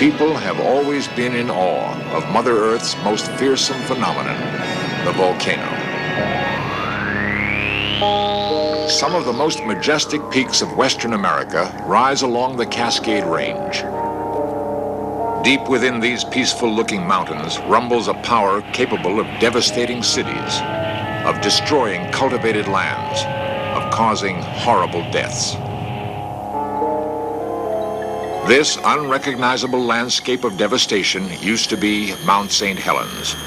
people have always been in awe of Mother Earth's most fearsome phenomenon, the volcano. Some of the most majestic peaks of Western America rise along the Cascade Range. Deep within these peaceful-looking mountains rumbles a power capable of devastating cities, of destroying cultivated lands, of causing horrible deaths. This unrecognizable landscape of devastation used to be Mount St. Helens.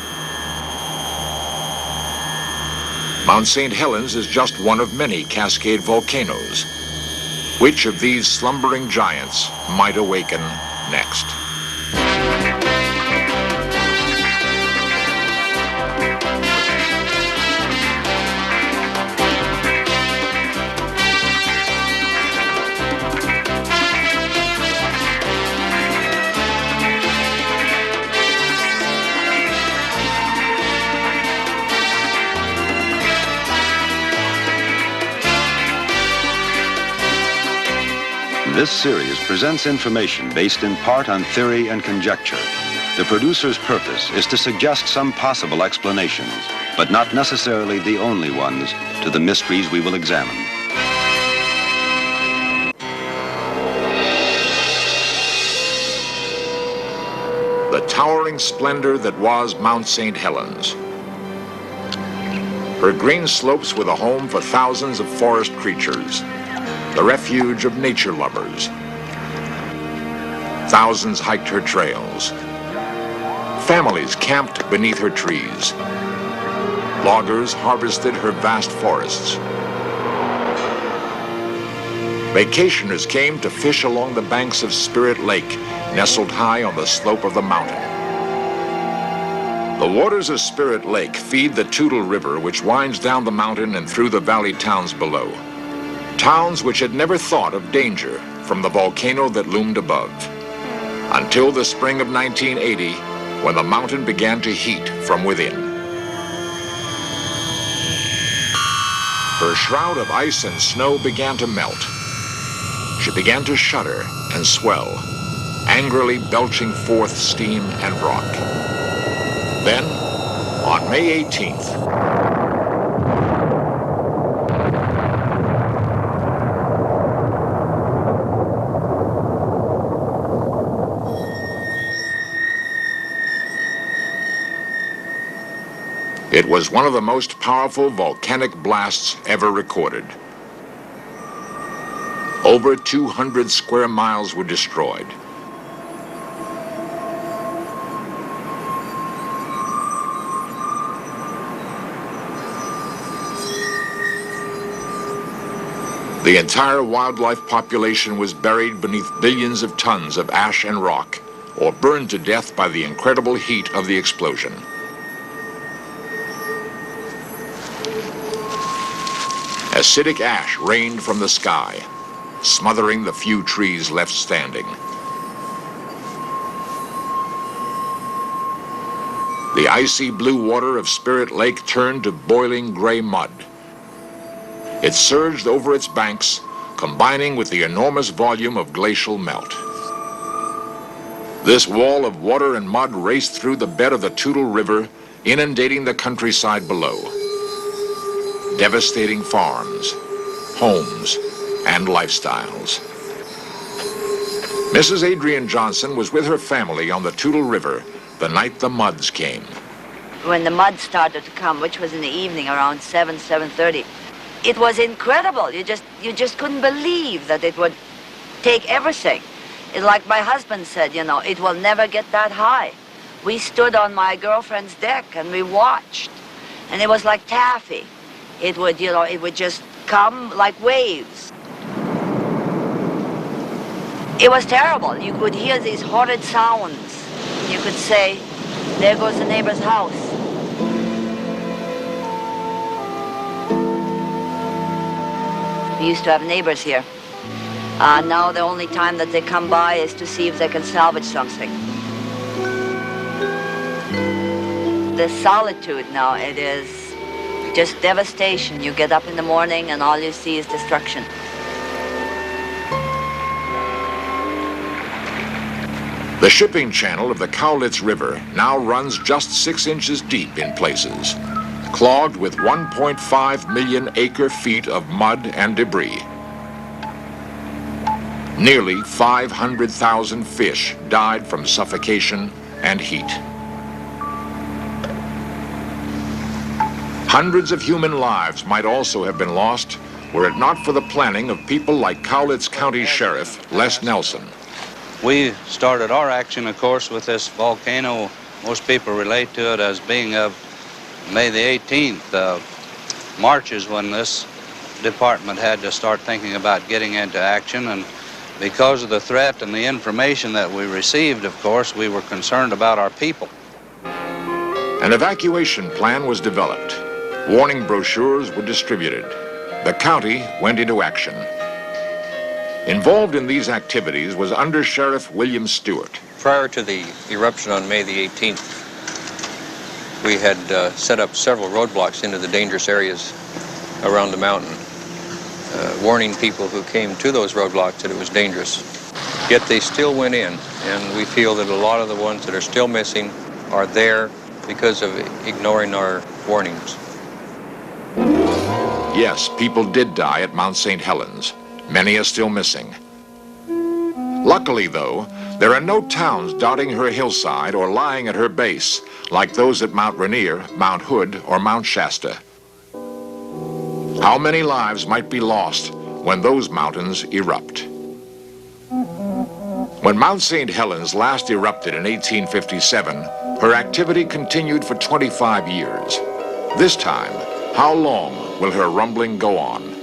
Mount St. Helens is just one of many Cascade volcanoes. Which of these slumbering giants might awaken next? This series presents information based in part on theory and conjecture. The producer's purpose is to suggest some possible explanations, but not necessarily the only ones, to the mysteries we will examine. The towering splendor that was Mount St. Helens. Her green slopes were the home for thousands of forest creatures, the refuge of nature lovers. Thousands hiked her trails. Families camped beneath her trees. Loggers harvested her vast forests. Vacationers came to fish along the banks of Spirit Lake, nestled high on the slope of the mountain. The waters of Spirit Lake feed the Toutle River, which winds down the mountain and through the valley towns below. Towns which had never thought of danger from the volcano that loomed above. Until the spring of 1980, when the mountain began to heat from within. Her shroud of ice and snow began to melt. She began to shudder and swell, angrily belching forth steam and rock. Then, on May 18th, it was one of the most powerful volcanic blasts ever recorded. Over 200 square miles were destroyed. The entire wildlife population was buried beneath billions of tons of ash and rock, or burned to death by the incredible heat of the explosion. Acidic ash rained from the sky, smothering the few trees left standing. The icy blue water of Spirit Lake turned to boiling gray mud. It surged over its banks, combining with the enormous volume of glacial melt. This wall of water and mud raced through the bed of the Toutle River, inundating the countryside below. Devastating farms, homes, and lifestyles. Mrs. Adrian Johnson was with her family on the Toutle River the night the muds came. When the mud started to come, which was in the evening around 7:30, it was incredible. You just couldn't believe that it would take everything. It's like my husband said, you know, it will never get that high. We stood on my girlfriend's deck and we watched, and it was like taffy. It would, you know, it would just come like waves. It was terrible. You could hear these horrid sounds. You could say, there goes the neighbor's house. We used to have neighbors here. Now the only time that they come by is to see if they can salvage something. The solitude now, it is just devastation. You get up in the morning and all you see is destruction. The shipping channel of the Cowlitz River now runs just 6 inches deep in places, clogged with 1.5 million acre-feet of mud and debris. Nearly 500,000 fish died from suffocation and heat. Hundreds of human lives might also have been lost were it not for the planning of people like Cowlitz County Sheriff Les Nelson. We started our action, of course, with this volcano. Most people relate to it as being of May the 18th. March is when this department had to start thinking about getting into action, and because of the threat and the information that we received, of course, we were concerned about our people. An evacuation plan was developed. Warning brochures were distributed. The county went into action. Involved in these activities was Under Sheriff William Stewart. Prior to the eruption on May the 18th, we had set up several roadblocks into the dangerous areas around the mountain, warning people who came to those roadblocks that it was dangerous. Yet they still went in, and we feel that a lot of the ones that are still missing are there because of ignoring our warnings. Yes, people did die at Mount St. Helens. Many are still missing. Luckily, though, there are no towns dotting her hillside or lying at her base, like those at Mount Rainier, Mount Hood, or Mount Shasta. How many lives might be lost when those mountains erupt? When Mount St. Helens last erupted in 1857, her activity continued for 25 years. This time, how long will her rumbling go on?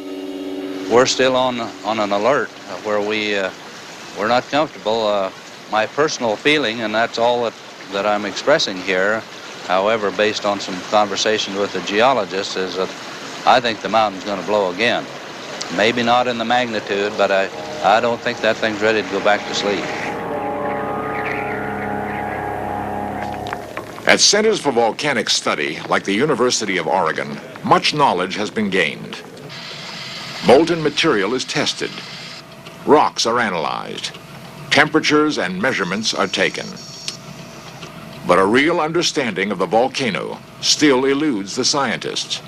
We're still on an alert where we're not comfortable. My personal feeling, and that's all that I'm expressing here, however, based on some conversations with the geologists, is that I think the mountain's going to blow again. Maybe not in the magnitude, but I don't think that thing's ready to go back to sleep. At Centers for Volcanic Study, like the University of Oregon, much knowledge has been gained. Molten material is tested. Rocks are analyzed. Temperatures and measurements are taken. But a real understanding of the volcano still eludes the scientists.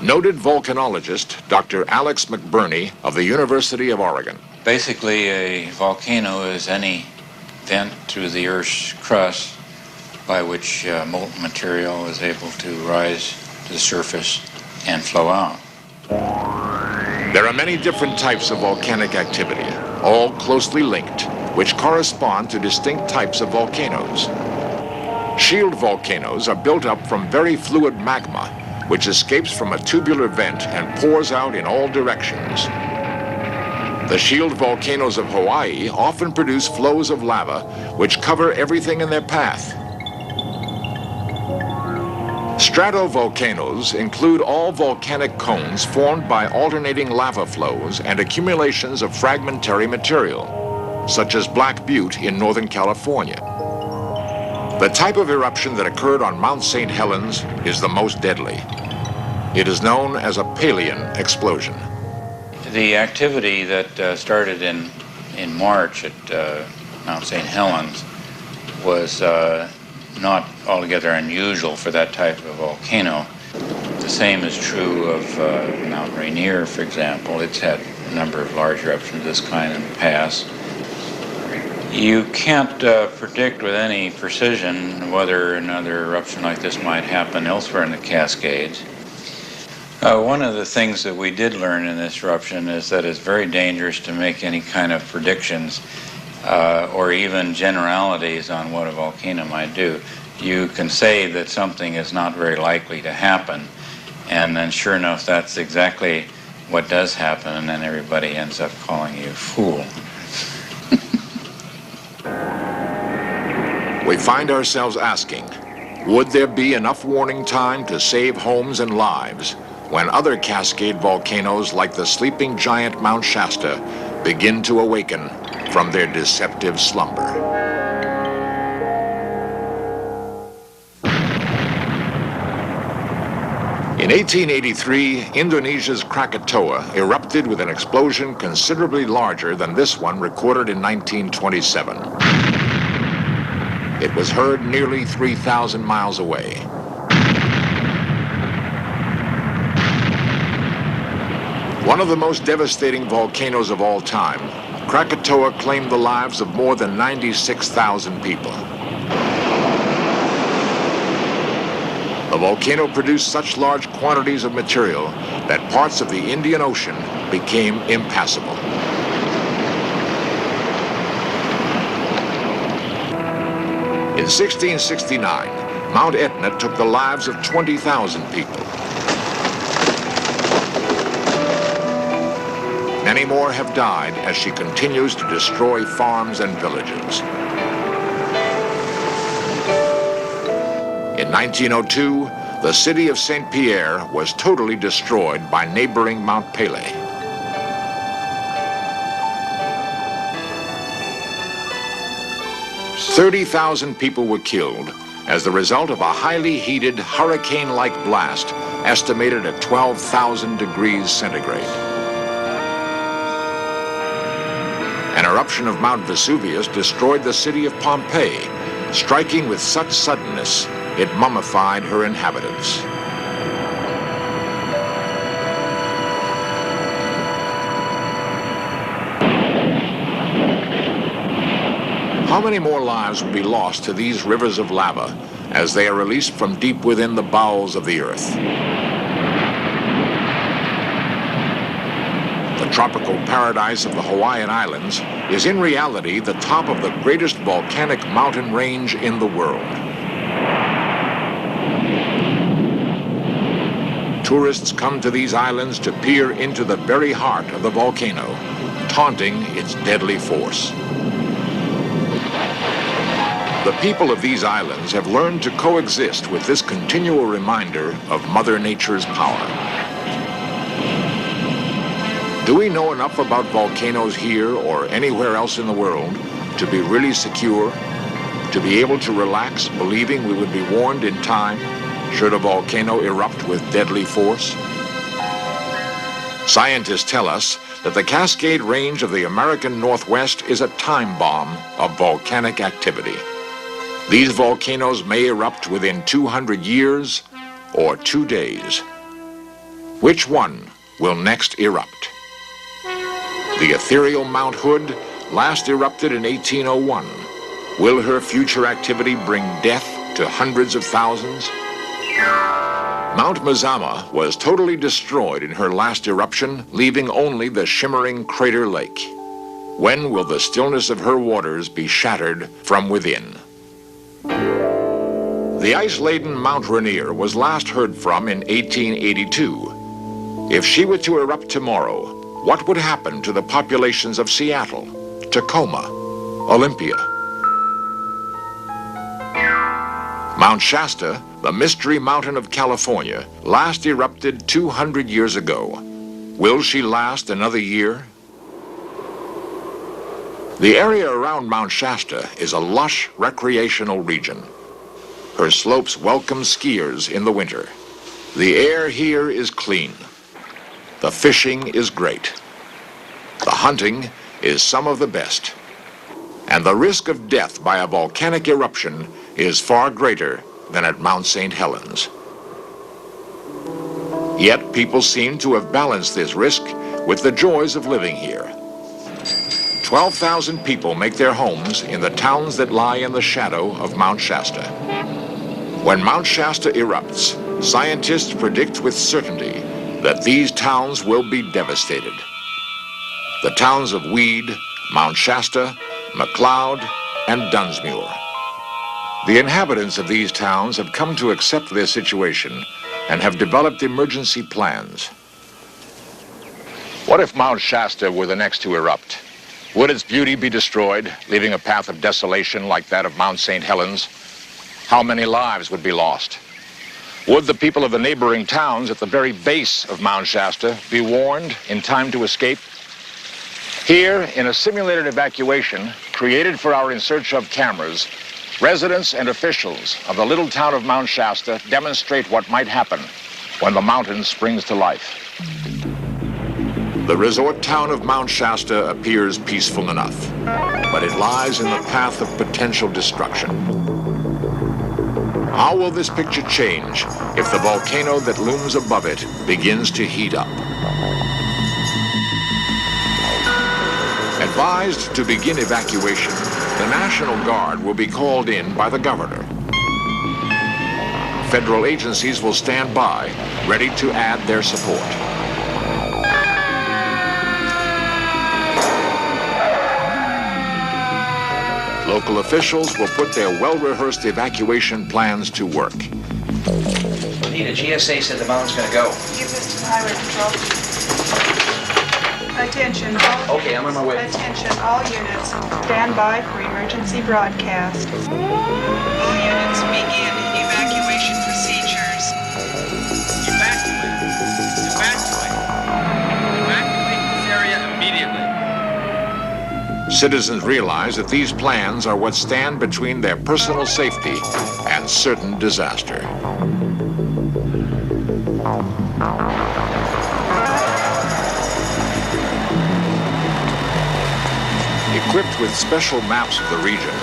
Noted volcanologist Dr. Alex McBurney of the University of Oregon. Basically, a volcano is any vent through the Earth's crust by which molten material is able to rise to the surface and flow out. There are many different types of volcanic activity, all closely linked, which correspond to distinct types of volcanoes. Shield volcanoes are built up from very fluid magma, which escapes from a tubular vent and pours out in all directions. The shield volcanoes of Hawaii often produce flows of lava which cover everything in their path. Stratovolcanoes include all volcanic cones formed by alternating lava flows and accumulations of fragmentary material, such as Black Butte in Northern California. The type of eruption that occurred on Mount St. Helens is the most deadly. It is known as a Palean explosion. The activity that started in March at Mount St. Helens was not altogether unusual for that type of volcano. The same is true of Mount Rainier, for example. It's had a number of large eruptions of this kind in the past. You can't predict with any precision whether another eruption like this might happen elsewhere in the Cascades. One of the things that we did learn in this eruption is that it's very dangerous to make any kind of predictions or even generalities on what a volcano might do. You can say that something is not very likely to happen, and then sure enough, that's exactly what does happen, and then everybody ends up calling you a fool. We find ourselves asking, would there be enough warning time to save homes and lives when other Cascade volcanoes like the sleeping giant Mount Shasta begin to awaken from their deceptive slumber? In 1883, Indonesia's Krakatoa erupted with an explosion considerably larger than this one recorded in 1927. It was heard nearly 3,000 miles away. One of the most devastating volcanoes of all time, Krakatoa claimed the lives of more than 96,000 people. The volcano produced such large quantities of material that parts of the Indian Ocean became impassable. In 1669, Mount Etna took the lives of 20,000 people. Many more have died as she continues to destroy farms and villages. In 1902, the city of St. Pierre was totally destroyed by neighboring Mount Pelée. "30,000 people were killed as the result of a highly heated hurricane-like blast estimated at 12,000 degrees centigrade. An eruption of Mount Vesuvius destroyed the city of Pompeii, striking with such suddenness it mummified her inhabitants. How many more lives will be lost to these rivers of lava as they are released from deep within the bowels of the earth? The tropical paradise of the Hawaiian Islands is in reality the top of the greatest volcanic mountain range in the world. Tourists come to these islands to peer into the very heart of the volcano, taunting its deadly force. The people of these islands have learned to coexist with this continual reminder of Mother Nature's power. Do we know enough about volcanoes here or anywhere else in the world to be really secure, to be able to relax believing we would be warned in time should a volcano erupt with deadly force? Scientists tell us that the Cascade Range of the American Northwest is a time bomb of volcanic activity. These volcanoes may erupt within 200 years or 2 days. Which one will next erupt? The ethereal Mount Hood last erupted in 1801. Will her future activity bring death to hundreds of thousands? Mount Mazama was totally destroyed in her last eruption, leaving only the shimmering crater lake. When will the stillness of her waters be shattered from within? The ice-laden Mount Rainier was last heard from in 1882. If she were to erupt tomorrow, what would happen to the populations of Seattle, Tacoma, Olympia? Mount Shasta, the mystery mountain of California, last erupted 200 years ago. Will she last another year? The area around Mount Shasta is a lush recreational region. Her slopes welcome skiers in the winter. The air here is clean. The fishing is great. The hunting is some of the best. And the risk of death by a volcanic eruption is far greater than at Mount St. Helens. Yet people seem to have balanced this risk with the joys of living here. 12,000 people make their homes in the towns that lie in the shadow of Mount Shasta. When Mount Shasta erupts, scientists predict with certainty that these towns will be devastated. The towns of Weed, Mount Shasta, McLeod, and Dunsmuir. The inhabitants of these towns have come to accept their situation and have developed emergency plans. What if Mount Shasta were the next to erupt? Would its beauty be destroyed, leaving a path of desolation like that of Mount St. Helens? How many lives would be lost? Would the people of the neighboring towns at the very base of Mount Shasta be warned in time to escape? Here, in a simulated evacuation created for our In Search Of cameras, residents and officials of the little town of Mount Shasta demonstrate what might happen when the mountain springs to life. The resort town of Mount Shasta appears peaceful enough, but it lies in the path of potential destruction. How will this picture change if the volcano that looms above it begins to heat up? Advised to begin evacuation, the National Guard will be called in by the governor. Federal agencies will stand by, ready to add their support. Local officials will put their well-rehearsed evacuation plans to work. Nita, GSA said the mountain's going to go. Give this to the highway patrol. Attention, all Okay, I'm on my way. Attention, all units. Stand by for emergency broadcast. All units begin evacuation procedures. Evacuate. Evacuate. Evacuate this area immediately. Citizens realize that these plans are what stand between their personal safety and certain disaster. Equipped with special maps of the region,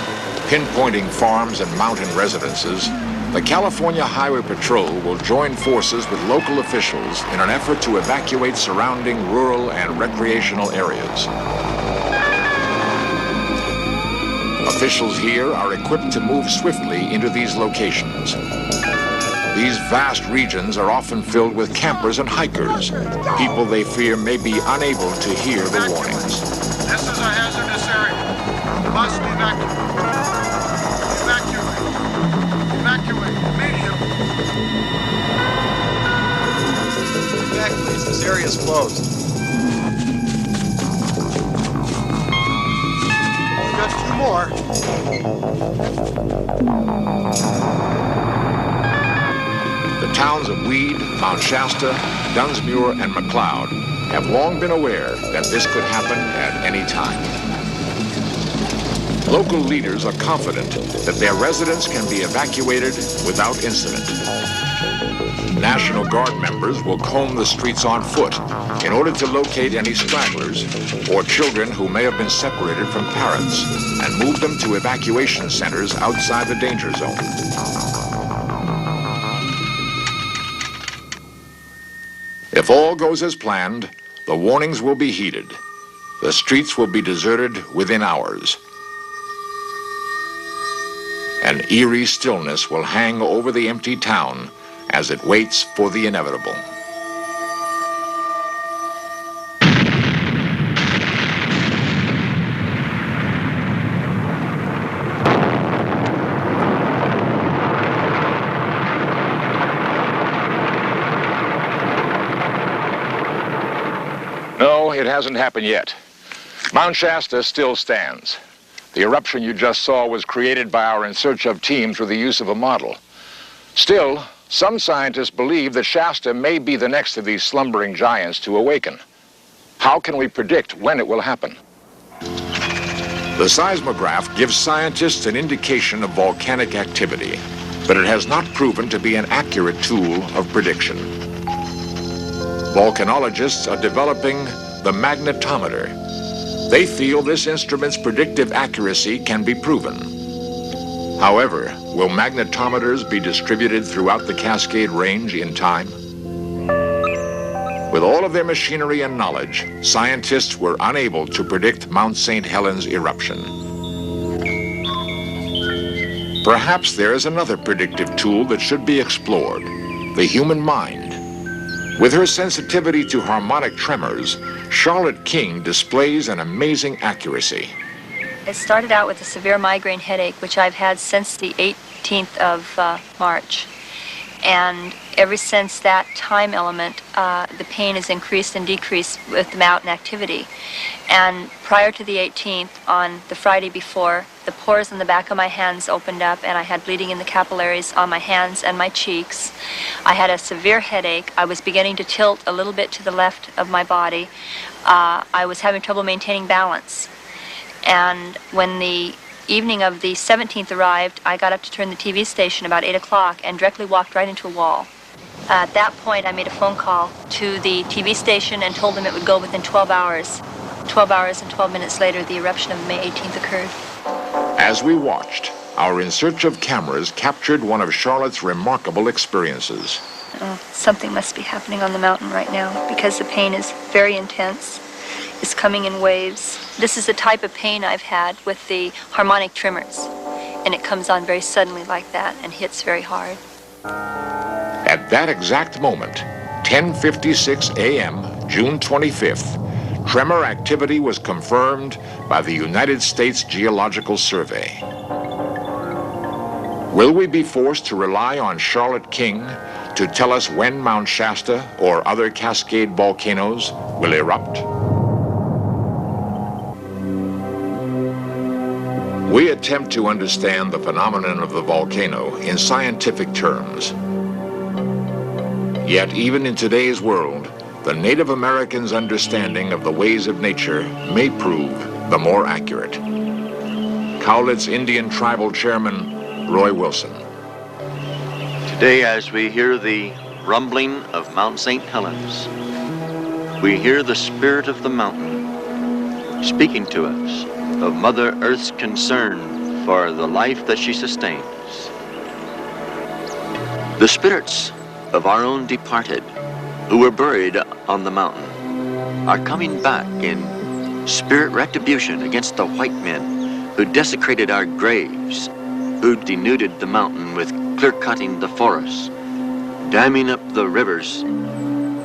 pinpointing farms and mountain residences, the California Highway Patrol will join forces with local officials in an effort to evacuate surrounding rural and recreational areas. Officials here are equipped to move swiftly into these locations. These vast regions are often filled with campers and hikers, people they fear may be unable to hear the warnings. This is a hazardous area. Must evacuate. Evacuate. Evacuate. Immediately. Evacuate. This area is closed. We've got 2 more. The towns of Weed, Mount Shasta, Dunsmuir, and McLeod have long been aware that this could happen at any time. Local leaders are confident that their residents can be evacuated without incident. National Guard members will comb the streets on foot in order to locate any stragglers or children who may have been separated from parents and move them to evacuation centers outside the danger zone. If all goes as planned, the warnings will be heeded. The streets will be deserted within hours. An eerie stillness will hang over the empty town as it waits for the inevitable. No, it hasn't happened yet. Mount Shasta still stands. The eruption you just saw was created by our In Search Of team through the use of a model. Still, some scientists believe that Shasta may be the next of these slumbering giants to awaken. How can we predict when it will happen? The seismograph gives scientists an indication of volcanic activity, but it has not proven to be an accurate tool of prediction. Volcanologists are developing the magnetometer. They feel this instrument's predictive accuracy can be proven. However, will magnetometers be distributed throughout the Cascade Range in time? With all of their machinery and knowledge, scientists were unable to predict Mount St. Helens eruption. Perhaps there is another predictive tool that should be explored, the human mind. With her sensitivity to harmonic tremors, Charlotte King displays an amazing accuracy. It started out with a severe migraine headache, which I've had since the 18th of March. And ever since that time element, the pain has increased and decreased with the mountain activity. And prior to the 18th, on the Friday before, the pores in the back of my hands opened up and I had bleeding in the capillaries on my hands and my cheeks. I had a severe headache. I was beginning to tilt a little bit to the left of my body. I was having trouble maintaining balance. And when the evening of the 17th arrived, I got up to turn the TV station about 8 o'clock and directly walked right into a wall. At that point, I made a phone call to the TV station and told them it would go within 12 hours. 12 hours and 12 minutes later, the eruption of May 18th occurred. As we watched, our In Search of cameras captured one of Charlotte's remarkable experiences. Oh, something must be happening on the mountain right now because the pain is very intense. It's coming in waves. This is the type of pain I've had with the harmonic tremors, and it comes on very suddenly like that and hits very hard. At that exact moment, 10:56 a.m., June 25th, tremor activity was confirmed by the United States Geological Survey. Will we be forced to rely on Charlotte King to tell us when Mount Shasta or other Cascade volcanoes will erupt? We attempt to understand the phenomenon of the volcano in scientific terms. Yet even in today's world, the Native Americans' understanding of the ways of nature may prove the more accurate. Cowlitz Indian Tribal Chairman Roy Wilson. Today, as we hear the rumbling of Mount St. Helens, we hear the spirit of the mountain speaking to us of Mother Earth's concern for the life that she sustains. The spirits of our own departed who were buried on the mountain are coming back in spirit retribution against the white men who desecrated our graves, who denuded the mountain with clear-cutting the forests, damming up the rivers,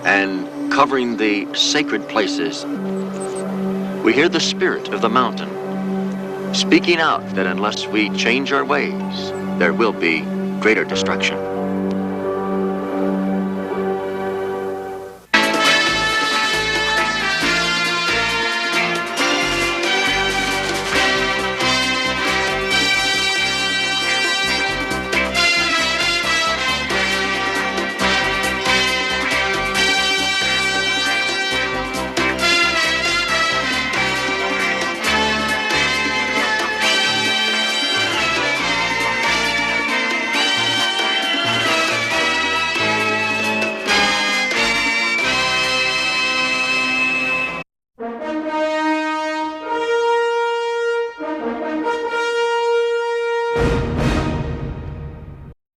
and covering the sacred places. We hear the spirit of the mountain speaking out that unless we change our ways, there will be greater destruction.